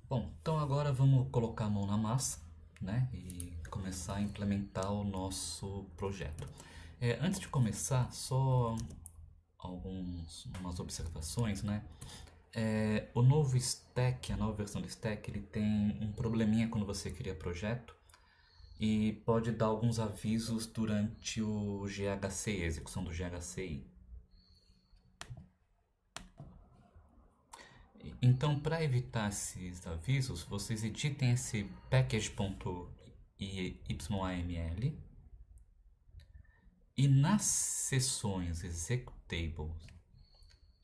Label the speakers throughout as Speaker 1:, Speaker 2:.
Speaker 1: Bom, então agora vamos colocar a mão na massa, né, e começar a implementar o nosso projeto. Antes de começar, só umas observações, né? O novo Stack, a nova versão do Stack, ele tem um probleminha quando você cria projeto e pode dar alguns avisos durante o GHCI, a execução do GHCI. Então, para evitar esses avisos, vocês editem esse package.yml e nas seções executables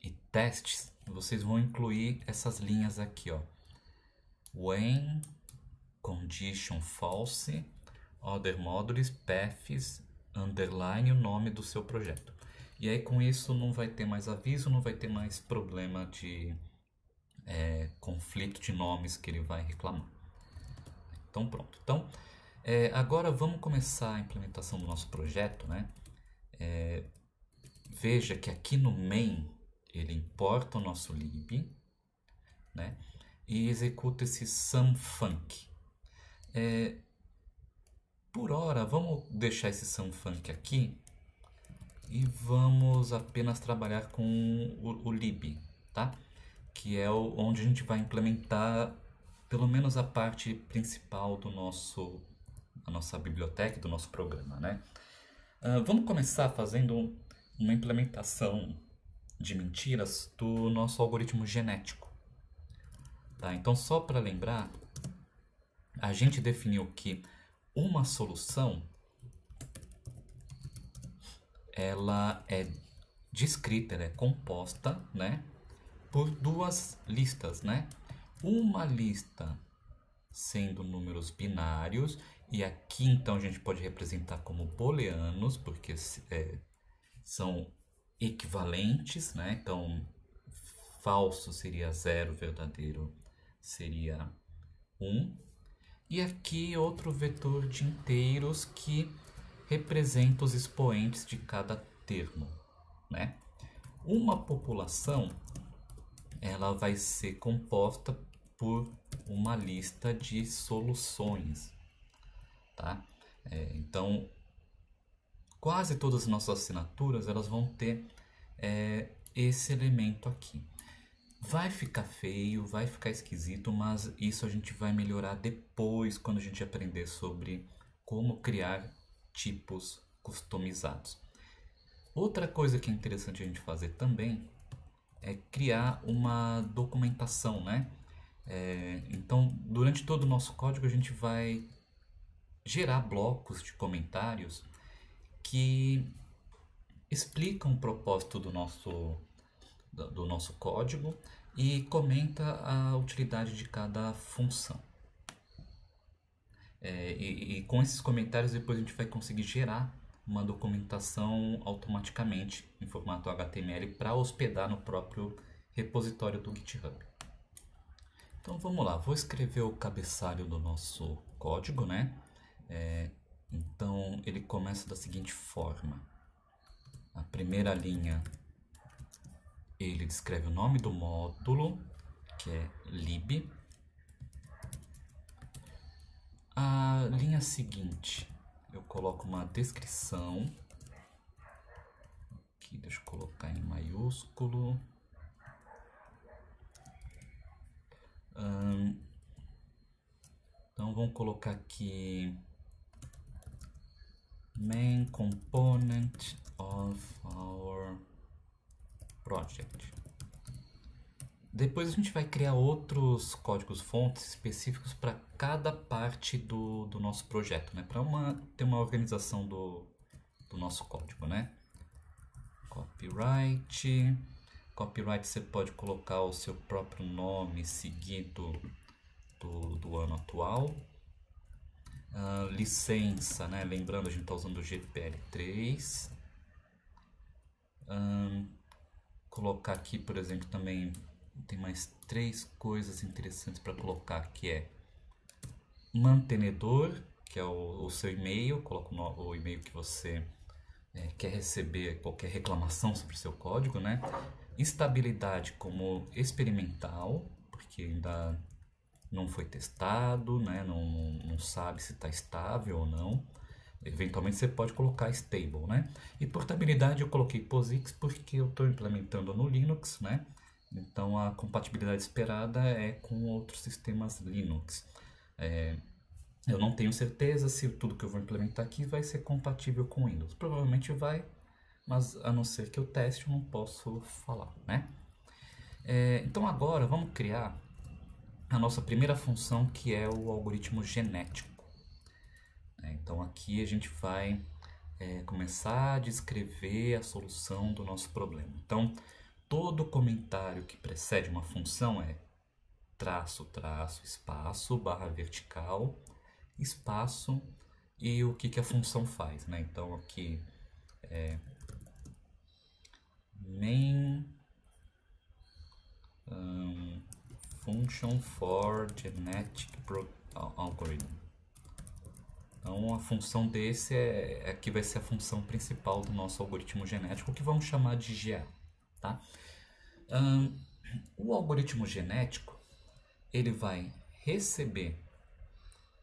Speaker 1: e testes, vocês vão incluir essas linhas aqui, ó. When condition false, other modules, paths, underline o nome do seu projeto. E aí com isso não vai ter mais aviso, não vai ter mais problema de conflito de nomes que ele vai reclamar. Então pronto. Então agora vamos começar a implementação do nosso projeto, né? Veja que aqui no main ele importa o nosso lib, né? E executa esse sumfunc. Por hora, vamos deixar esse sumfunc aqui e vamos apenas trabalhar com o lib, tá? Que é onde a gente vai implementar pelo menos a parte principal da nossa biblioteca, do nosso programa, né? Vamos começar fazendo uma implementação de mentiras do nosso algoritmo genético. Tá? Então, só para lembrar, a gente definiu que uma solução ela é descrita, ela é composta, né, por duas listas, né? Uma lista sendo números binários, e aqui então a gente pode representar como booleanos, porque são equivalentes, né? Então, falso seria 0, verdadeiro seria 1. E aqui outro vetor de inteiros que representa os expoentes de cada termo, né? Uma população ela vai ser composta por uma lista de soluções, tá? Então, quase todas as nossas assinaturas elas vão ter esse elemento aqui. Vai ficar feio, vai ficar esquisito, mas isso a gente vai melhorar depois quando a gente aprender sobre como criar tipos customizados. Outra coisa que é interessante a gente fazer também é criar uma documentação, né? Então, durante todo o nosso código a gente vai gerar blocos de comentários que explicam o propósito do nosso código e comenta a utilidade de cada função. E com esses comentários depois a gente vai conseguir gerar uma documentação automaticamente em formato HTML para hospedar no próprio repositório do GitHub. Então vamos lá, vou escrever o cabeçalho do nosso código, né? Então ele começa da seguinte forma. A primeira linha ele descreve o nome do módulo, que é lib. A linha seguinte eu coloco uma descrição, aqui deixa eu colocar em maiúsculo. Então vamos colocar aqui main component of our project. Depois a gente vai criar outros códigos fontes específicos para cada parte do nosso projeto, né? Para ter uma organização do nosso código, né? Copyright você pode colocar o seu próprio nome seguido do ano atual. Licença, né? Lembrando, a gente está usando o GPL3. Colocar aqui, por exemplo, também tem mais 3 coisas interessantes para colocar, que é mantenedor, que é o seu e-mail, coloca o e-mail que você quer receber qualquer reclamação sobre o seu código, né? Estabilidade como experimental, porque ainda não foi testado, né? Não sabe se está estável ou não. Eventualmente você pode colocar stable, né? E portabilidade eu coloquei POSIX porque eu estou implementando no Linux, né? Então a compatibilidade esperada é com outros sistemas Linux. Eu não tenho certeza se tudo que eu vou implementar aqui vai ser compatível com Windows. Provavelmente vai, mas a não ser que eu teste, eu não posso falar, né? Então agora vamos criar a nossa primeira função, que é o algoritmo genético. Então aqui a gente vai começar a descrever a solução do nosso problema. Então todo comentário que precede uma função é traço, traço, espaço, barra vertical, espaço e o que a função faz, né? Então aqui main function for genetic algorithm. Então a função desse aqui vai ser a função principal do nosso algoritmo genético, que vamos chamar de GA, tá? O algoritmo genético ele vai receber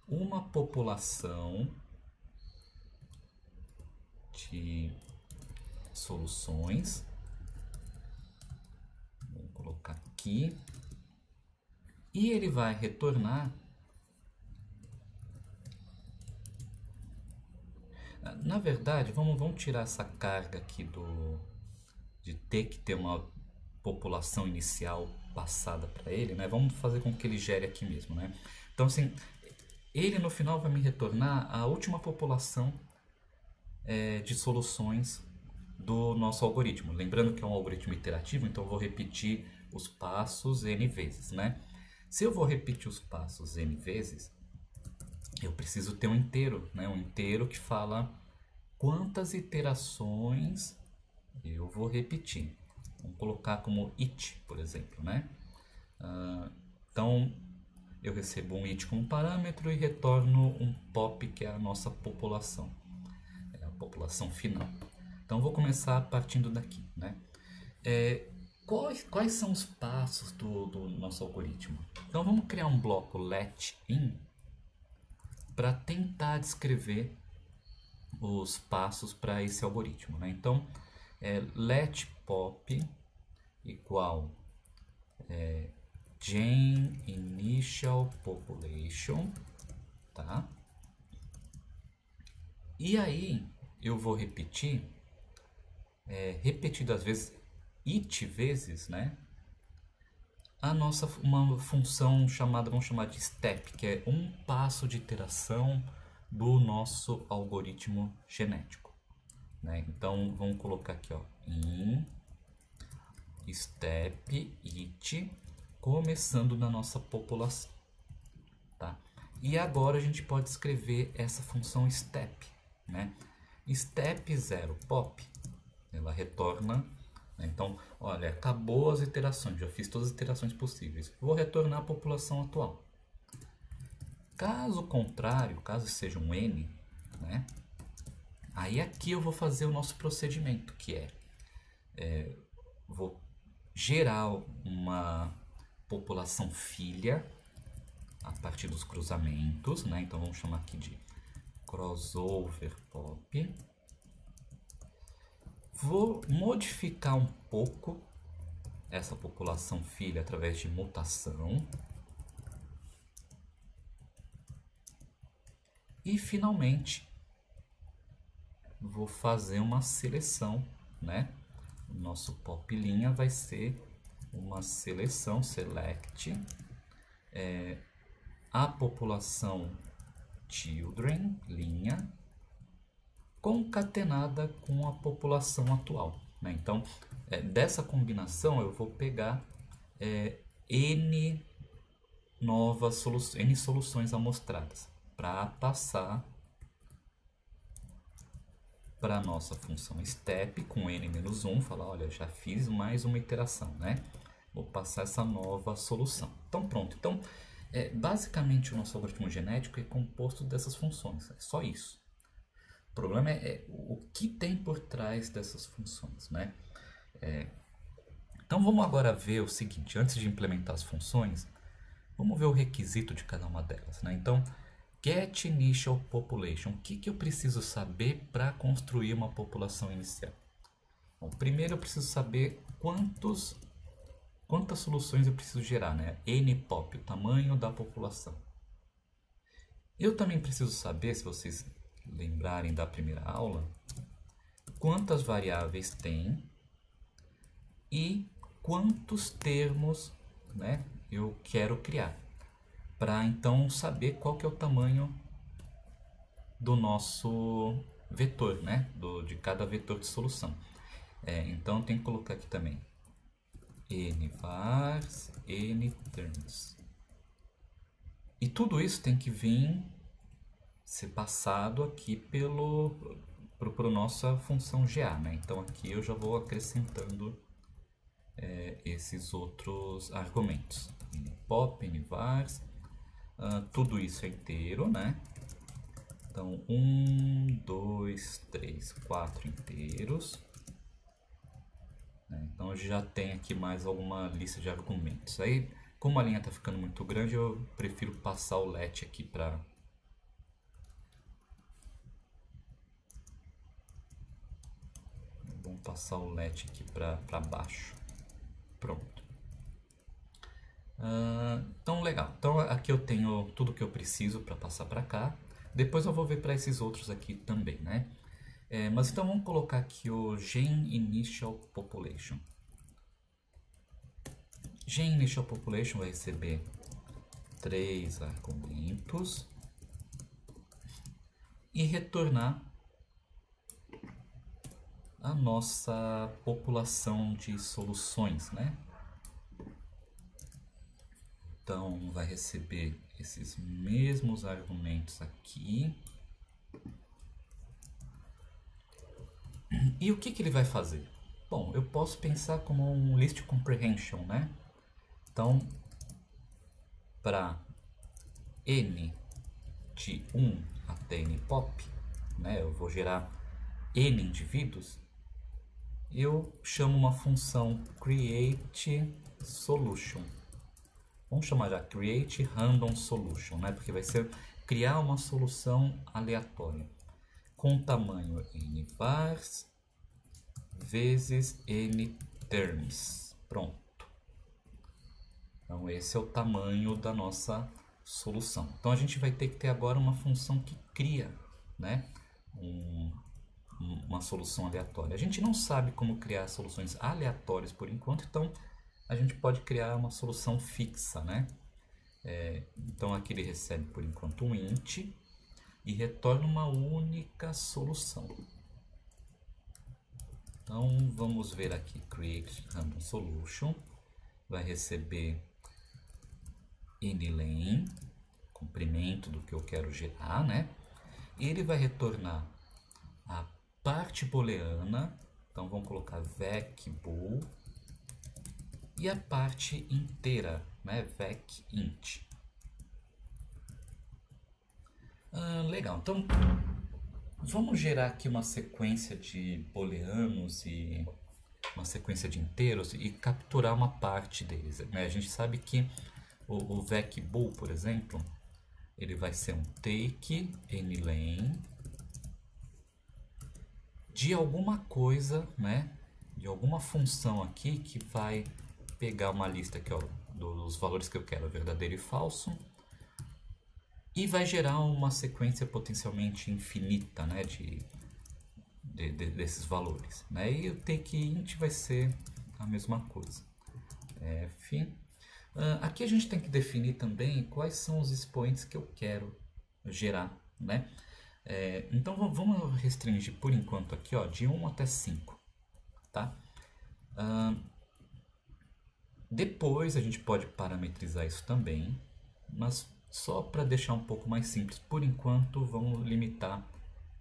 Speaker 1: uma população de soluções, vou colocar aqui, e ele vai retornar, na verdade, vamos tirar essa carga aqui de ter que ter uma população inicial passada para ele, né? Vamos fazer com que ele gere aqui mesmo, né? Então assim, ele no final vai me retornar a última população de soluções do nosso algoritmo. Lembrando que é um algoritmo iterativo, então eu vou repetir os passos n vezes, né? Se eu vou repetir os passos n vezes, eu preciso ter um inteiro, né? Um inteiro que fala quantas iterações eu vou repetir. Vamos colocar como it, por exemplo, né? Então eu recebo um it como parâmetro e retorno um pop, que é a nossa população, é a população final. Então vou começar partindo daqui, né? Quais são os passos do nosso algoritmo? Então vamos criar um bloco let_in para tentar descrever os passos para esse algoritmo, né? Então let pop igual gen initial population, tá? E aí eu vou repetir repetidas vezes, it vezes, né? Uma função chamada, vamos chamar de step, que é um passo de iteração do nosso algoritmo genético, né? Então vamos colocar aqui, ó, in step it, começando na nossa população, tá? E agora a gente pode escrever essa função step, né? Step 0 pop, ela retorna, né? Então, olha, acabou as iterações, já fiz todas as iterações possíveis, vou retornar a população atual. Caso contrário, caso seja um n, né? Aí aqui eu vou fazer o nosso procedimento, que vou gerar uma população filha a partir dos cruzamentos, né? Então vamos chamar aqui de crossover pop. Vou modificar um pouco essa população filha através de mutação. E finalmente vou fazer uma seleção, né? O nosso pop linha vai ser uma seleção, select, a população children, linha, concatenada com a população atual, né? Então, dessa combinação eu vou pegar n soluções amostradas para passar para a nossa função step com n-1, falar, olha, já fiz mais uma iteração, né? Vou passar essa nova solução. Então pronto. Então, basicamente o nosso algoritmo genético é composto dessas funções, é só isso. O problema é o que tem por trás dessas funções, né? Então vamos agora ver o seguinte, antes de implementar as funções, Vamos ver o requisito de cada uma delas, né? Então, get initial population. O que eu preciso saber para construir uma população inicial? Bom, primeiro eu preciso saber quantas soluções eu preciso gerar, né? NPOP, o tamanho da população. Eu também preciso saber, se vocês lembrarem da primeira aula, quantas variáveis tem e quantos termos, né, eu quero criar, para então saber qual que é o tamanho do nosso vetor, né, de cada vetor de solução. Então tem que colocar aqui também nvars, nterms. E tudo isso tem que vir ser passado aqui para a nossa função GA, né? Então aqui eu já vou acrescentando esses outros argumentos. Npop, nvars, tudo isso é inteiro, né? Então 1, 2, 3, 4 inteiros. Então já tem aqui mais alguma lista de argumentos. Aí, como a linha está ficando muito grande, eu prefiro passar o let aqui para... Vamos passar o let aqui para baixo. Pronto. Então, legal. Então, aqui eu tenho tudo que eu preciso para passar para cá. Depois eu vou ver para esses outros aqui também, né? Mas então vamos colocar aqui o gen initial population. Gen initial population vai receber 3 argumentos e retornar a nossa população de soluções, né? Então vai receber esses mesmos argumentos aqui. E o que ele vai fazer? Bom, eu posso pensar como um list comprehension, né? Então, para n de 1 até npop, né? Eu vou gerar n indivíduos. Eu chamo uma função create solution. Vamos chamar já create random solution, né? Porque vai ser criar uma solução aleatória com tamanho nvars vezes nterms. Pronto. Então esse é o tamanho da nossa solução. Então a gente vai ter que ter agora uma função que cria, né, uma solução aleatória. A gente não sabe como criar soluções aleatórias por enquanto, então a gente pode criar uma solução fixa, né? Então aqui ele recebe por enquanto um int e retorna uma única solução. Então vamos ver aqui, create random solution, vai receber nlen, comprimento do que eu quero gerar, né? E ele vai retornar a parte booleana, então vamos colocar vec_bool, e a parte inteira, né? vec_int. Legal, então vamos gerar aqui uma sequência de booleanos e uma sequência de inteiros e capturar uma parte deles, né? A gente sabe que o vec_bool, por exemplo, ele vai ser um take nlen de alguma coisa, né? De alguma função aqui que vai pegar uma lista aqui, ó, dos valores que eu quero, verdadeiro e falso, e vai gerar uma sequência potencialmente infinita, né, desses valores, né? E o takeInt vai ser a mesma coisa. Aqui a gente tem que definir também quais são os expoentes que eu quero gerar, né? Então vamos restringir por enquanto aqui, ó, de 1 até 5, tá? Depois a gente pode parametrizar isso também, mas só para deixar um pouco mais simples, por enquanto vamos limitar,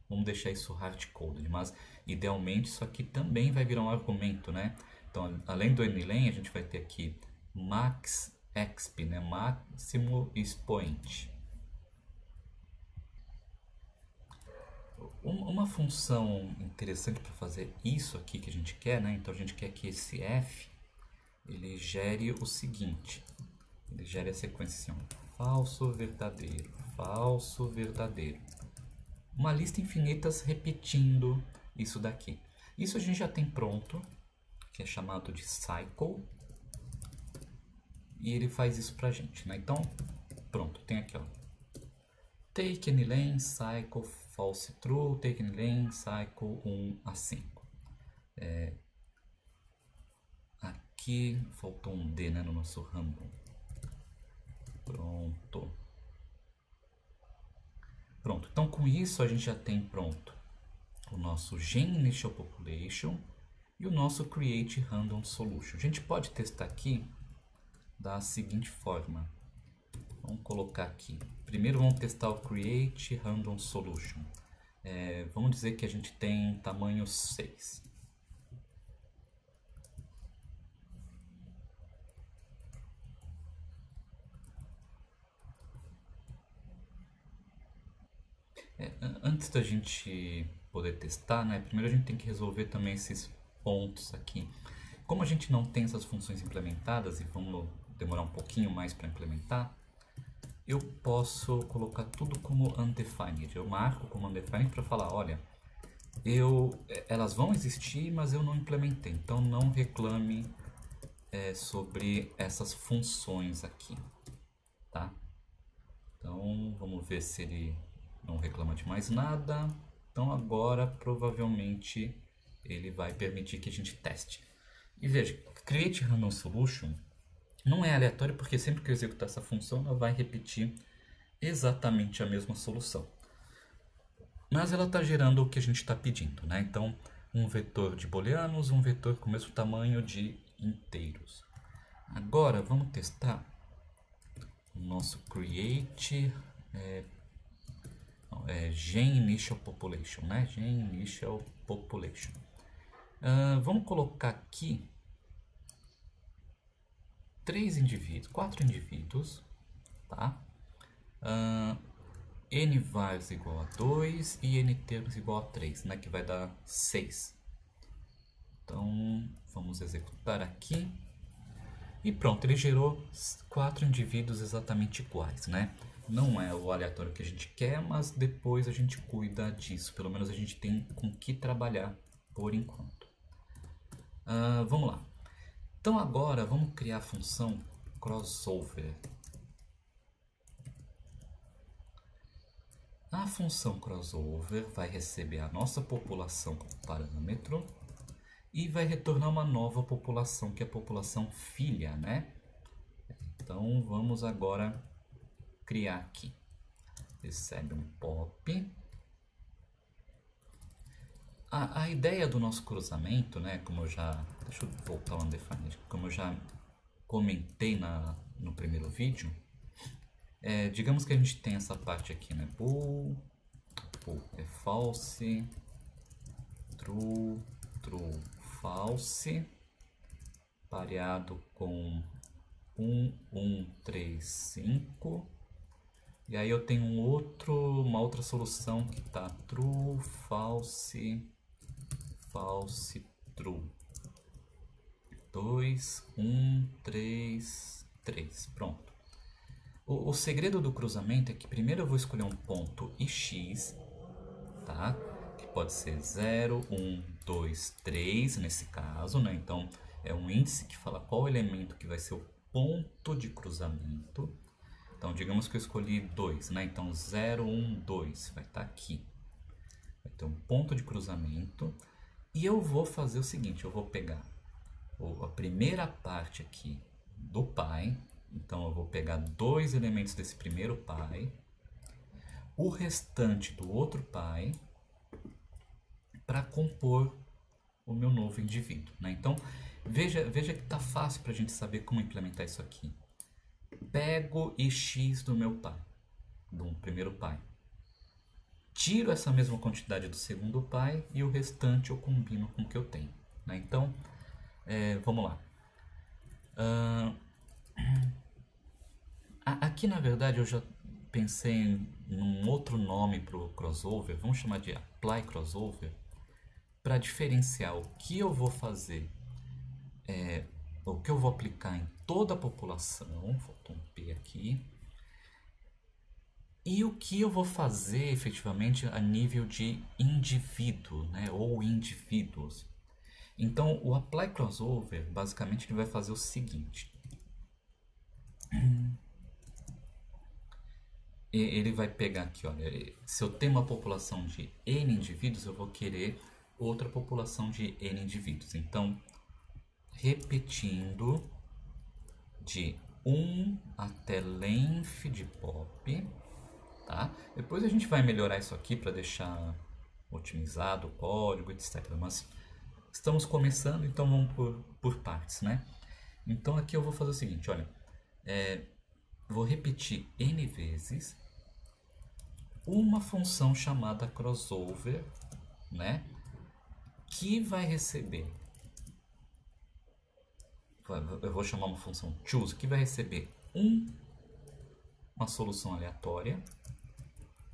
Speaker 1: vamos deixar isso hardcoded, mas idealmente isso aqui também vai virar um argumento, né? Então, além do nlen, a gente vai ter aqui maxexp, né? Máximo expoente. Uma função interessante para fazer isso aqui que a gente quer, né? Então a gente quer que esse f ele gere o seguinte: Ele gera a sequência assim, ó, falso, verdadeiro, falso, verdadeiro. Uma lista infinita repetindo isso daqui. Isso a gente já tem pronto, que é chamado de cycle. E ele faz isso pra gente, né? Então, pronto, tem aqui, ó. Take any lane, cycle, false, true, take any lane, cycle, 1 a 5. Aqui faltou um D, né, no nosso random. Pronto. Pronto, então com isso a gente já tem pronto o nosso GenInitialPopulation e o nosso CreateRandomSolution. A gente pode testar aqui da seguinte forma. Vamos colocar aqui. Primeiro vamos testar o CreateRandomSolution. Vamos dizer que a gente tem tamanho 6. Antes da gente poder testar, né, primeiro a gente tem que resolver também esses pontos aqui. Como a gente não tem essas funções implementadas e vamos demorar um pouquinho mais para implementar, eu posso colocar tudo como undefined. Eu marco como undefined para falar, olha, elas vão existir, mas eu não implementei. Então não reclame sobre essas funções aqui, tá? Então vamos ver se ele não reclama de mais nada. Então agora provavelmente ele vai permitir que a gente teste. E veja, CreateRandomSolution não é aleatório porque sempre que eu executar essa função ela vai repetir exatamente a mesma solução. Mas ela está gerando o que a gente está pedindo, né? Então um vetor de booleanos, um vetor com o mesmo tamanho de inteiros. Agora vamos testar o nosso create GenInitialPopulation, né? GenInitialPopulation. Vamos colocar aqui 4 indivíduos, tá? N vars igual a 2 e N termos igual a 3, né? Que vai dar 6. Então vamos executar aqui. E pronto, ele gerou 4 indivíduos exatamente iguais, né? Não é o aleatório que a gente quer, mas depois a gente cuida disso. Pelo menos a gente tem com que trabalhar por enquanto. Vamos lá. Então agora vamos criar a função crossover. A função crossover vai receber a nossa população como parâmetro e vai retornar uma nova população, que é a população filha, né? Então vamos agora criar aqui. Recebe um pop. A ideia do nosso cruzamento, né, deixa eu voltar ao undefined, como eu já comentei no primeiro vídeo, digamos que a gente tem essa parte aqui, né, bool é false, true, false, pareado com 1, 1, 3, 5. E aí eu tenho uma outra solução que está true, false, true. 2, 1, 3, 3. Pronto. O segredo do cruzamento é que primeiro eu vou escolher um ponto e x, tá? Que pode ser 0, 1, 2, 3 nesse caso, né? Então é um índice que fala qual elemento que vai ser o ponto de cruzamento. Então, digamos que eu escolhi 2, né? Então, 0, 1, 2 vai estar aqui. Vai ter um ponto de cruzamento. E eu vou fazer o seguinte, eu vou pegar a primeira parte aqui do pi. Então, eu vou pegar 2 elementos desse primeiro pi. O restante do outro pi. Para compor o meu novo indivíduo, né? Então, veja que está fácil para a gente saber como implementar isso aqui. Pego e x do meu pi, do primeiro pi. Tiro essa mesma quantidade do segundo pi e o restante eu combino com o que eu tenho, né? Então, vamos lá. Aqui, na verdade, eu já pensei em um outro nome para o crossover. Vamos chamar de apply crossover, para diferenciar o que eu vou fazer o que eu vou aplicar em toda a população, faltou um P aqui, e o que eu vou fazer efetivamente a nível de indivíduo, né, ou indivíduos. Então, o apply crossover, basicamente, ele vai fazer o seguinte. Ele vai pegar aqui, olha, se eu tenho uma população de N indivíduos, eu vou querer outra população de N indivíduos. Então, repetindo de 1 até length de pop, tá? Depois a gente vai melhorar isso aqui para deixar otimizado o código, etc. Mas estamos começando, então vamos por partes, né? Então aqui eu vou fazer o seguinte, olha, vou repetir N vezes uma função chamada crossover, né? Que vai receber, eu vou chamar uma função choose, que vai receber uma solução aleatória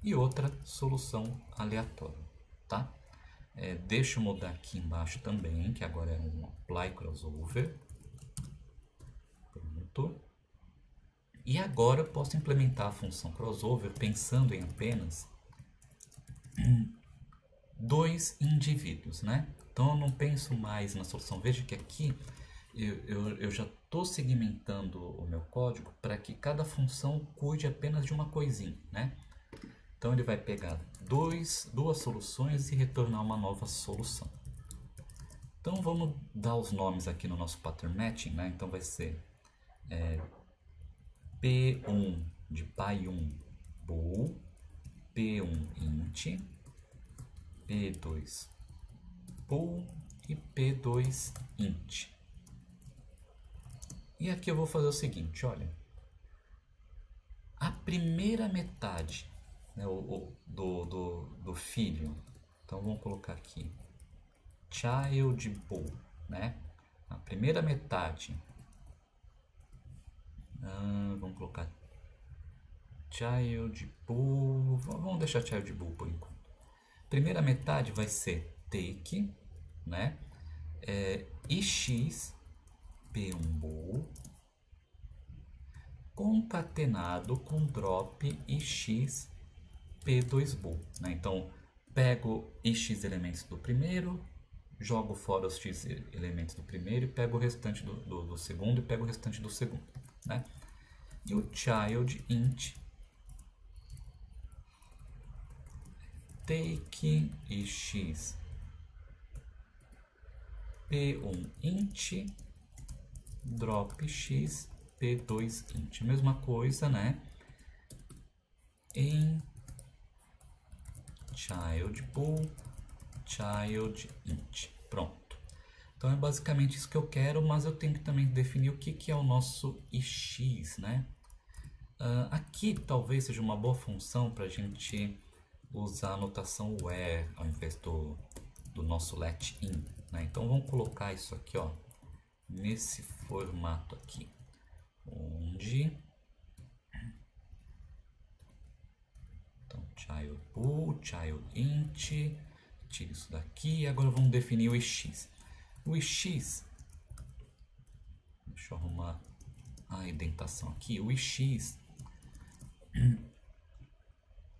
Speaker 1: e outra solução aleatória, tá? Deixa eu mudar aqui embaixo também, que agora é um apply crossover. Pronto. E agora eu posso implementar a função crossover pensando em apenas dois indivíduos, né? Então eu não penso mais na solução. Veja que aqui eu já estou segmentando o meu código para que cada função cuide apenas de uma coisinha, né? Então ele vai pegar duas soluções e retornar uma nova solução. Então vamos dar os nomes aqui no nosso pattern matching, né? Então vai ser P1 de pai1 bool, P1 int, P2 bool e P2 int. E aqui eu vou fazer o seguinte, olha, a primeira metade, né, do filho, então vamos colocar aqui child bool, né? A primeira metade, vamos colocar child bool, vamos deixar child bool por enquanto. Primeira metade vai ser take, né? ix p1 bool concatenado com drop ix p2 bool, né? Então pego x elementos do primeiro, jogo fora os x elementos do primeiro e pego o restante do segundo e pego o restante do segundo, né? E o child int take ix p1 int drop x p2 int. Mesma coisa, né? Em child bool child int. Pronto. Então é basicamente isso que eu quero, mas eu tenho que também definir o que é o nosso ix, né? Aqui talvez seja uma boa função para a gente usar a notação where ao invés do nosso let in, né? Então vamos colocar isso aqui, ó, nesse formato aqui, onde então child bool, child int, tira isso daqui e agora vamos definir o ix. O ix, deixa eu arrumar a indentação aqui. O ix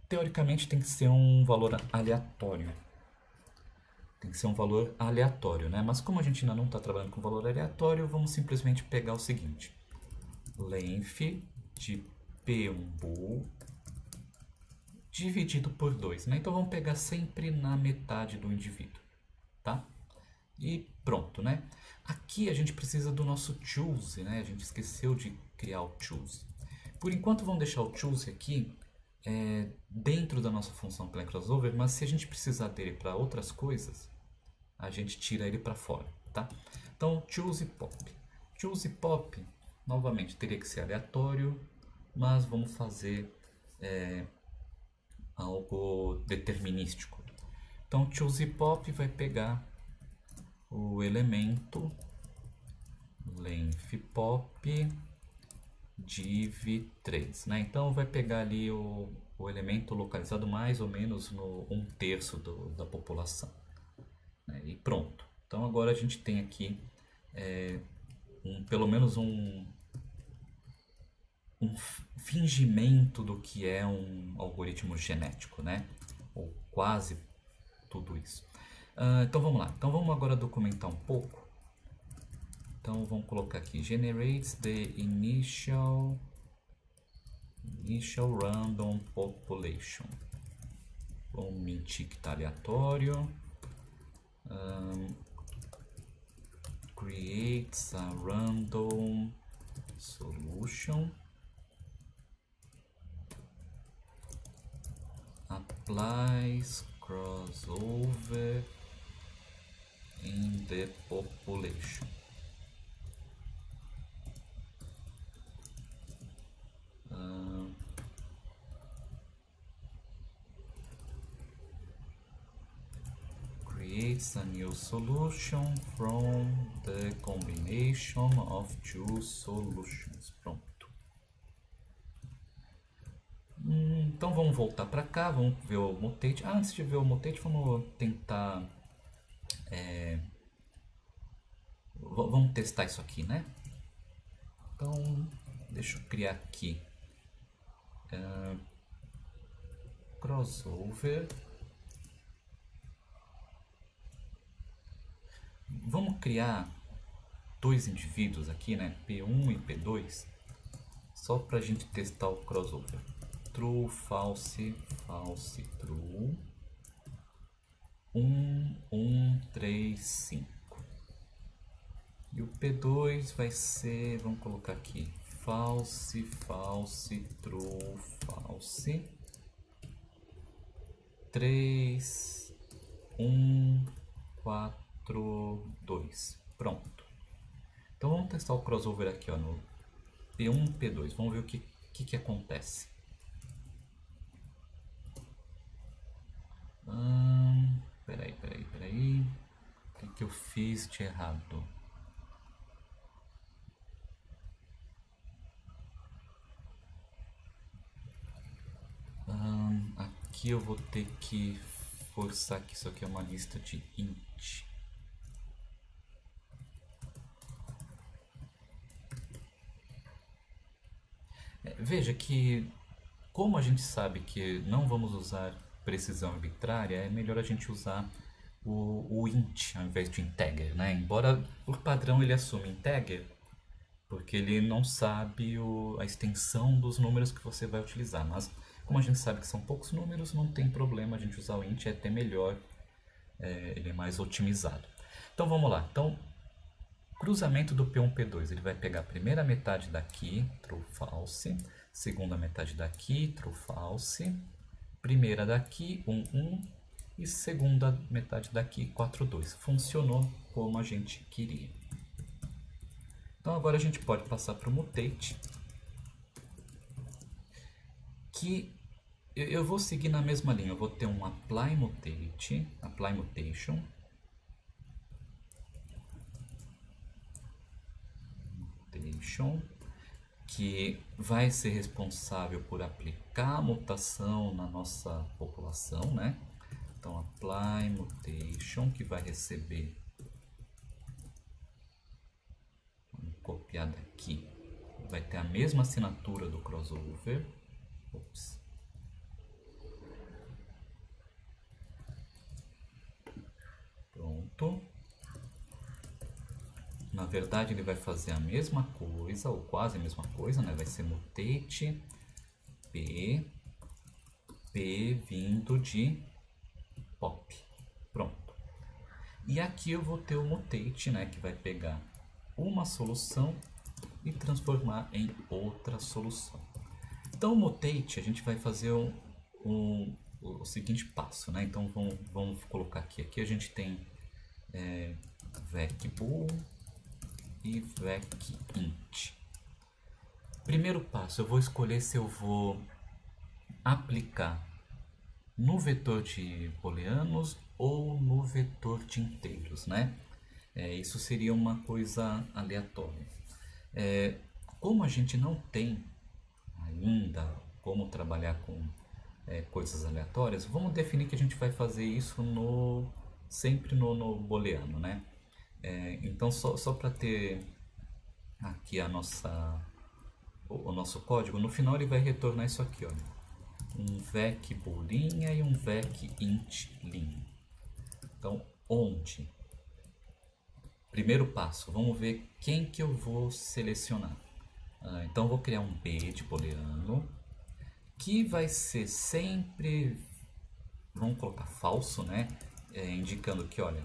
Speaker 1: teoricamente tem que ser um valor aleatório. Tem que ser um valor aleatório, né? Mas como a gente ainda não está trabalhando com valor aleatório, vamos simplesmente pegar o seguinte: length de p1 bool dividido por 2, né? Então vamos pegar sempre na metade do indivíduo, tá? E pronto, né? Aqui a gente precisa do nosso choose, né? A gente esqueceu de criar o choose. Por enquanto vamos deixar o choose aqui dentro da nossa função apply crossover, mas se a gente precisar dele para outras coisas, a gente tira ele para fora, tá? Então choose pop. Choose pop, novamente, teria que ser aleatório, mas vamos fazer algo determinístico. Então choose pop vai pegar o elemento length pop div 3, né? Então vai pegar ali o elemento localizado mais ou menos no 1/3 da população, né? E pronto. Então agora a gente tem aqui pelo menos um fingimento do que é um algoritmo genético, né? Ou quase tudo isso. Então vamos lá. Então vamos agora documentar um pouco. Então vamos colocar aqui generates the initial random population. Vamos mentir que está aleatório. Creates a random solution. Applies crossover in the population. Creates a new solution from the combination of two solutions. Pronto. Então vamos voltar para cá, vamos ver o mutate. Antes de ver o mutate, vamos tentar... vamos testar isso aqui, né? Então, deixa eu criar aqui. Crossover. Vamos criar dois indivíduos aqui, né? P1 e P2, só para a gente testar o crossover. True, false, false, true. 1, 1, 3, 5. E o P2 vai ser, vamos colocar aqui, false, false, true, false. 3, 1, 4, 2. Pronto. Então vamos testar o crossover aqui, ó, no P1, P2. Vamos ver o que acontece. Peraí. O que eu fiz de errado? Aqui eu vou ter que forçar que isso aqui é uma lista de int. Veja que, como a gente sabe que não vamos usar precisão arbitrária, é melhor a gente usar o int ao invés de integer, né? Embora por padrão ele assume integer, porque ele não sabe a extensão dos números que você vai utilizar. Mas como a gente sabe que são poucos números, não tem problema a gente usar o int, é até melhor, ele é mais otimizado. Então vamos lá. Então, cruzamento do P1 P2, ele vai pegar a primeira metade daqui, true false, segunda metade daqui, true false, primeira daqui, 1 1, e segunda metade daqui, 4 2. Funcionou como a gente queria. Então agora a gente pode passar para o mutate, que eu vou seguir na mesma linha. Eu vou ter um apply mutation, que vai ser responsável por aplicar a mutação na nossa população, né? Então, apply mutation, que vai receber, vamos copiar daqui, vai ter a mesma assinatura do crossover. Ops. Pronto. Na verdade, ele vai fazer a mesma coisa, ou quase a mesma coisa, né? Vai ser mutate P vindo de pop. Pronto. E aqui eu vou ter o mutate, né? Que vai pegar uma solução e transformar em outra solução. Então, o mutate, a gente vai fazer o seguinte passo, né? Então, vamos colocar aqui. Aqui a gente tem vecbool e vecint. Primeiro passo, eu vou escolher se eu vou aplicar no vetor de booleanos ou no vetor de inteiros, né? Isso seria uma coisa aleatória. Como a gente não tem ainda como trabalhar com coisas aleatórias, vamos definir que a gente vai fazer isso sempre no booleano, né? Então, só para ter aqui o nosso código, no final ele vai retornar isso aqui, olha. Um vec boolinha e um vec int linha. Então, onde? Primeiro passo, vamos ver quem que eu vou selecionar. Então, eu vou criar um B de booleano, que vai ser sempre, vamos colocar falso, né? Indicando que, olha,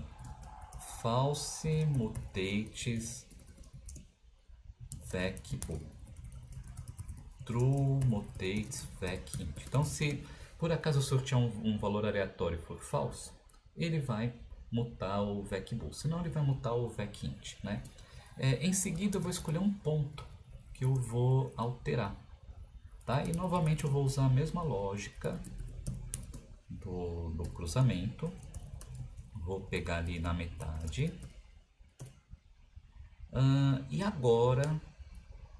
Speaker 1: false mutates vec bool. True mutates vec int. Então, se por acaso eu sortear um valor aleatório e for falso, ele vai mutar o vec bool, senão ele vai mutar o vec int, né? Em seguida eu vou escolher um ponto que eu vou alterar, tá? E novamente eu vou usar a mesma lógica do cruzamento. Vou pegar ali na metade. E agora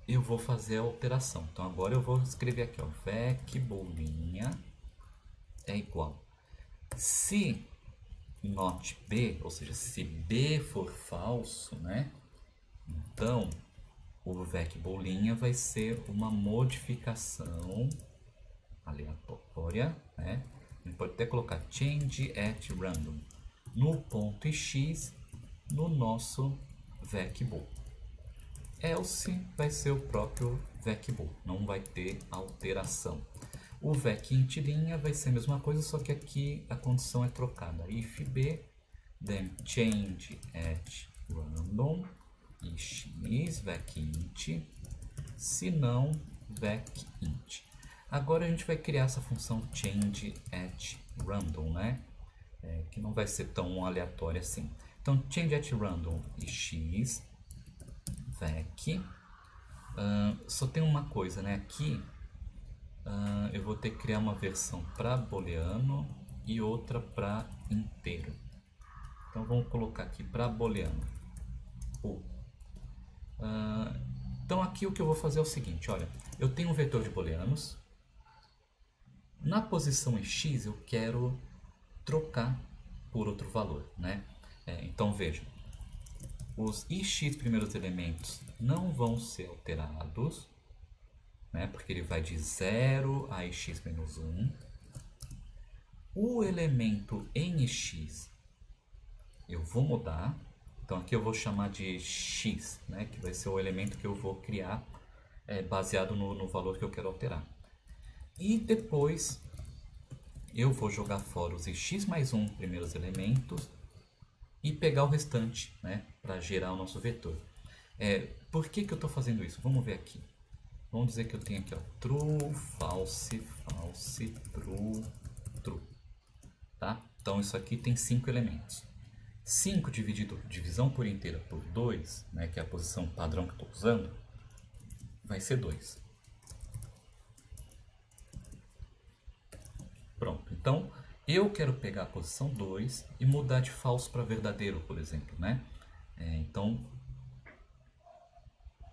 Speaker 1: eu vou fazer a alteração. Então agora eu vou escrever aqui, ó, vec boolinha é igual. Se not b, ou seja, se b for falso, né? Então o vec boolinha vai ser uma modificação aleatória, né? A gente pode até colocar change at random no ponto x no nosso vec bool. Else vai ser o próprio vec bool, não vai ter alteração. O vec int linha vai ser a mesma coisa, só que aqui a condição é trocada. If b, then change at random e x vec int, se não vec int. Agora a gente vai criar essa função change at random, né? Que não vai ser tão aleatória assim. Então change at random e x vec. Só tem uma coisa, né? Aqui eu vou ter que criar uma versão para booleano e outra para inteiro. Então vamos colocar aqui para booleano. Então aqui o que eu vou fazer é o seguinte, olha, eu tenho um vetor de booleanos. Na posição em x eu quero trocar por outro valor, né? Então veja, os ix primeiros elementos não vão ser alterados, né? Porque ele vai de 0 a ix menos 1. O elemento em ix eu vou mudar, então aqui eu vou chamar de x, né? Que vai ser o elemento que eu vou criar baseado no valor que eu quero alterar. E depois eu vou jogar fora os x mais 1 primeiros elementos e pegar o restante, né, para gerar o nosso vetor. Por que eu estou fazendo isso? Vamos ver aqui. Vamos dizer que eu tenho aqui, ó, true, false, false, true, true. Tá? Então isso aqui tem 5 elementos. 5 divisão por inteira por 2, né, que é a posição padrão que eu estou usando, vai ser 2. Pronto, então eu quero pegar a posição 2 e mudar de falso para verdadeiro, por exemplo, né? Então,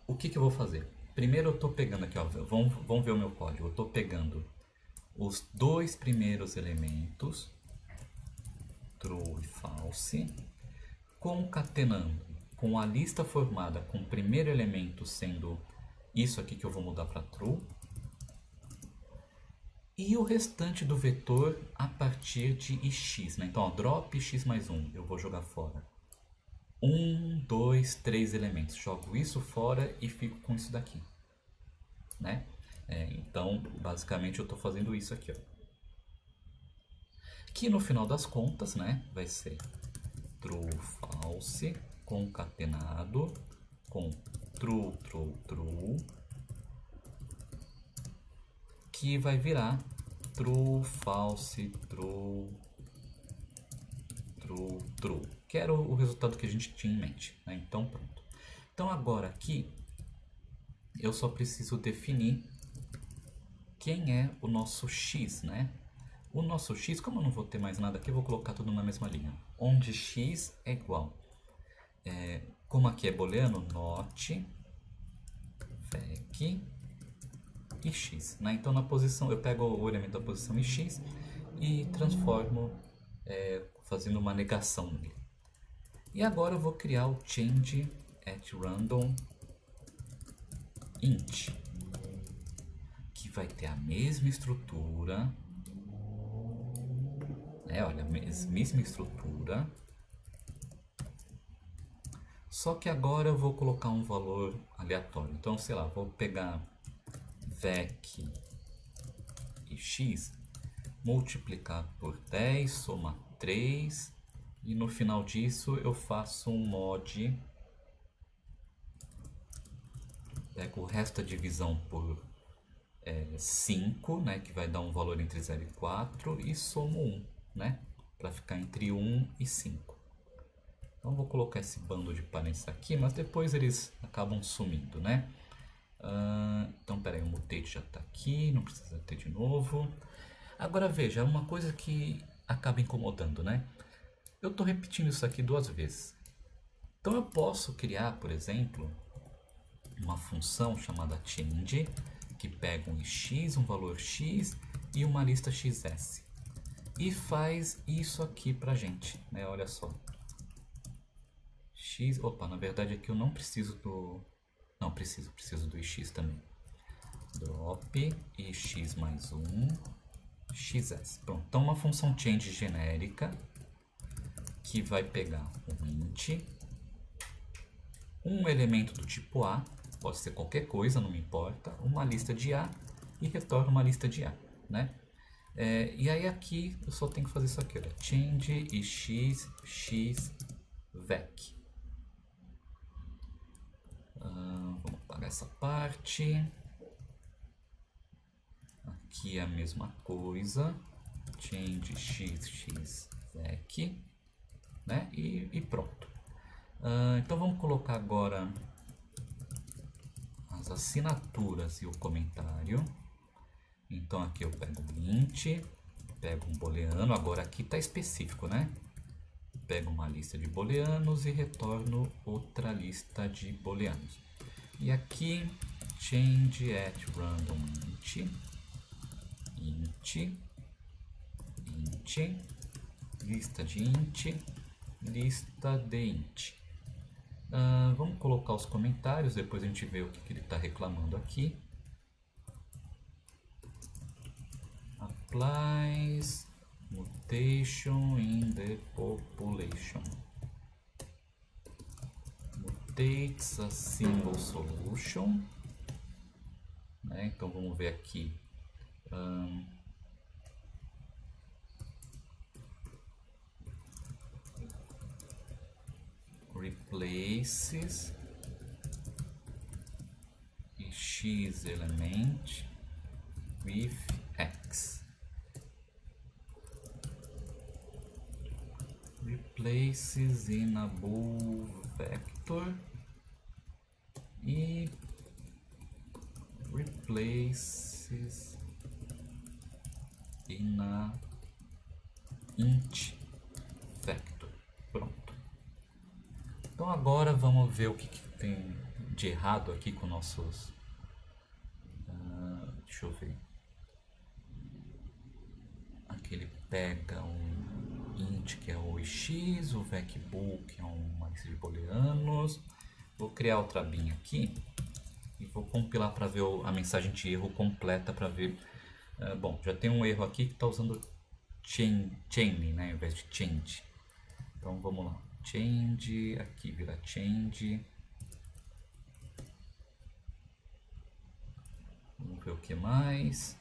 Speaker 1: o que eu vou fazer? Primeiro eu estou pegando aqui, ó, vamos ver o meu código. Eu estou pegando os 2 primeiros elementos, true e false, concatenando com a lista formada com o primeiro elemento sendo isso aqui que eu vou mudar para true, e o restante do vetor a partir de ix, né? Então, ó, drop x mais 1, eu vou jogar fora 1, 2, 3 elementos. Jogo isso fora e fico com isso daqui, né? Então, basicamente, eu estou fazendo isso aqui, ó. Que no final das contas, né, vai ser true, false, concatenado com true, true, true, que vai virar true, false, true, true, true, que era o resultado que a gente tinha em mente, né? Então pronto. Então agora aqui eu só preciso definir quem é o nosso x, né? O nosso x, como eu não vou ter mais nada aqui, eu vou colocar tudo na mesma linha, onde x é igual, como aqui é booleano, not vec e x, né? Então na posição, eu pego o elemento da posição x e transformo fazendo uma negação nele. E agora eu vou criar o change at random int, que vai ter a mesma estrutura, olha, a mesma estrutura, só que agora eu vou colocar um valor aleatório. Então, sei lá, vou pegar vec e x, multiplicar por 10, somar 3, e no final disso eu faço um mod, pego o resto da divisão por 5, né, que vai dar um valor entre 0 e 4, e somo 1, né, para ficar entre 1 e 5. Então vou colocar esse bando de parênteses aqui, mas depois eles acabam sumindo, né? Então peraí, o mutate já está aqui, não precisa ter de novo. Agora veja, uma coisa que acaba incomodando, né? Eu estou repetindo isso aqui 2 vezes. Então eu posso criar, por exemplo, uma função chamada change, que pega um x, um valor x e uma lista xs. E faz isso aqui pra gente, né? Olha só. X, opa, na verdade aqui eu não preciso do... Não, preciso do ix também. Drop ix mais 1, xs. Pronto, então uma função change genérica que vai pegar um int, um elemento do tipo A, pode ser qualquer coisa, não me importa, uma lista de A e retorna uma lista de A, né? E aí aqui eu só tenho que fazer isso aqui, olha, change ix, x, vec. Vamos apagar essa parte. Aqui é a mesma coisa, change x, x, vec, né? E pronto. Então vamos colocar agora as assinaturas e o comentário. Então aqui eu pego um int, pego um booleano, agora aqui está específico, né? Pego uma lista de booleanos e retorno outra lista de booleanos. E aqui change at random int, lista de int, lista de int. Vamos colocar os comentários, depois a gente vê o que ele está reclamando aqui. Applies mutation in the population. Mutates a single solution. Né? Então vamos ver aqui. Replaces x element with x. Replaces in a bool vector e replaces in a int vector. Pronto. Então agora vamos ver o que tem de errado aqui com nossos... deixa eu ver. Aqui ele pega um int que é o ix, o vecbool que é uma lista de booleanos. Vou criar outra bin aqui e vou compilar para ver a mensagem de erro completa para ver. Bom, já tem um erro aqui que está usando chain, né, ao invés de change. Então vamos lá, change, aqui vira change. Vamos ver o que mais.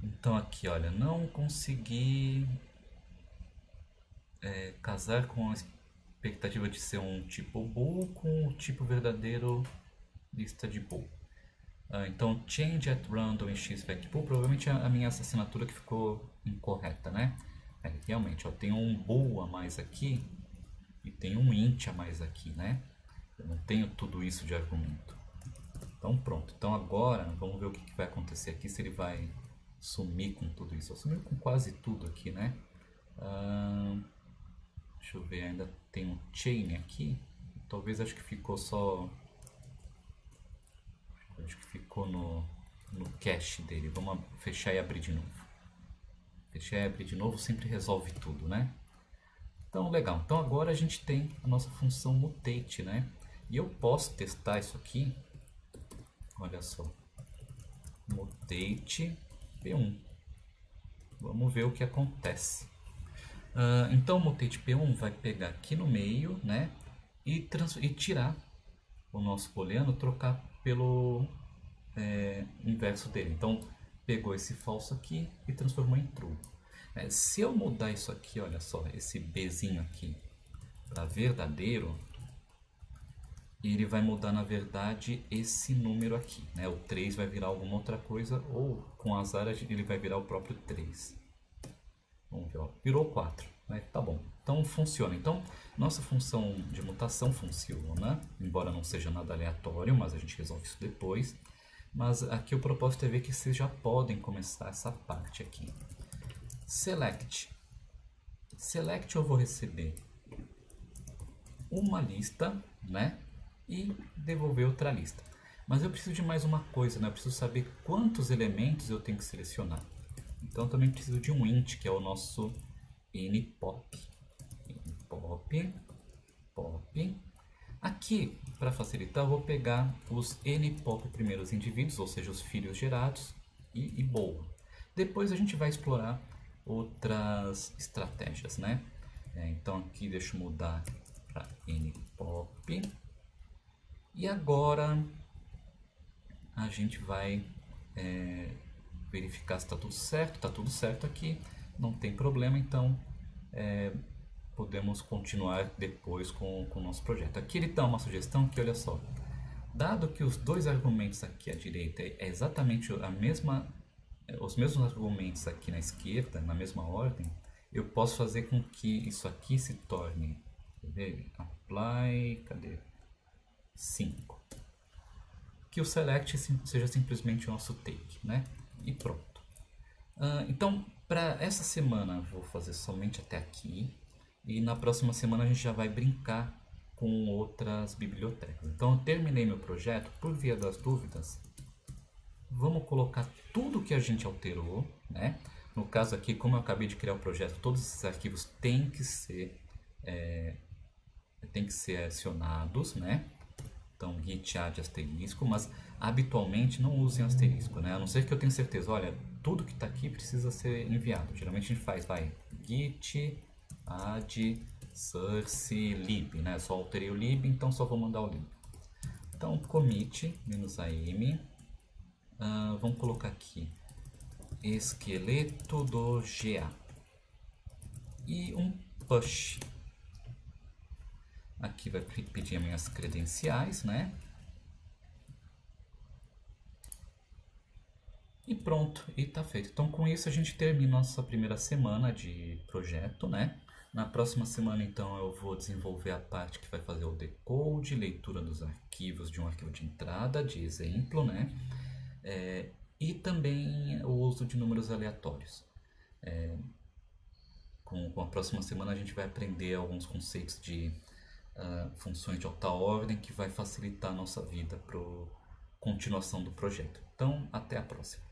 Speaker 1: Então aqui, olha, não consegui casar com a expectativa de ser um tipo bool com o tipo verdadeiro lista de bool. Então change at random em x vecbool, provavelmente a minha assinatura que ficou incorreta, né? Realmente, ó, tem um bool a mais aqui e tem um int a mais aqui, né? Eu não tenho tudo isso de argumento. Então pronto, então agora vamos ver o que vai acontecer aqui, se ele vai sumir com tudo isso. Sumiu com quase tudo aqui, né? Deixa eu ver, ainda tem um chain aqui. Talvez acho que ficou só... Acho que ficou no cache dele. Vamos fechar e abrir de novo. Fechar e abrir de novo sempre resolve tudo, né? Então, legal. Então, agora a gente tem a nossa função mutate, né? E eu posso testar isso aqui. Olha só. Mutate P1. Vamos ver o que acontece. Então, o mutate P1 vai pegar aqui no meio, né? E tirar o nosso booleano, trocar pelo inverso dele. Então, pegou esse falso aqui e transformou em true. Se eu mudar isso aqui, olha só, esse Bzinho aqui para verdadeiro, ele vai mudar, na verdade, esse número aqui, né? O 3 vai virar alguma outra coisa, ou com azar ele vai virar o próprio 3. Vamos ver, ó, virou 4, né? Tá bom. Então funciona. Então, nossa função de mutação funciona, embora não seja nada aleatório, mas a gente resolve isso depois. Mas aqui o propósito é ver que vocês já podem começar essa parte aqui. Select. Select eu vou receber uma lista, né? E devolver outra lista. Mas eu preciso de mais uma coisa, né? Eu preciso saber quantos elementos eu tenho que selecionar. Então também preciso de um int, que é o nosso npop. Pop. Aqui, para facilitar, eu vou pegar os npop primeiros indivíduos, ou seja, os filhos gerados, e boa. Depois a gente vai explorar outras estratégias, né? Então aqui deixa eu mudar para npop. E agora a gente vai verificar se está tudo certo. Está tudo certo aqui, não tem problema, então podemos continuar depois com o nosso projeto. Aqui ele dá uma sugestão que, olha só, dado que os dois argumentos aqui à direita é exatamente os mesmos argumentos aqui na esquerda, na mesma ordem, eu posso fazer com que isso aqui se torne, quer ver? Apply, cadê? 5. Que o select seja simplesmente o nosso take, né? E pronto. Então, para essa semana eu vou fazer somente até aqui. E na próxima semana a gente já vai brincar com outras bibliotecas. Então eu terminei meu projeto. Por via das dúvidas, vamos colocar tudo que a gente alterou, né? No caso aqui, como eu acabei de criar o projeto, todos esses arquivos têm que ser acionados, né? Então git add asterisco, mas habitualmente não usem asterisco, né? A não ser que eu tenha certeza, olha, tudo que está aqui precisa ser enviado. Geralmente a gente faz, git add source lib, né? Só alterei o lib, então só vou mandar o lib. Então commit -am, vamos colocar aqui esqueleto do GA e um push. Aqui vai pedir as minhas credenciais, né? E pronto, e tá feito. Então com isso a gente termina nossa primeira semana de projeto, né? Na próxima semana então eu vou desenvolver a parte que vai fazer o decode, leitura dos arquivos de um arquivo de entrada, de exemplo, né? E também o uso de números aleatórios. Com a próxima semana a gente vai aprender alguns conceitos de funções de alta ordem que vai facilitar a nossa vida para a continuação do projeto. Então, até a próxima.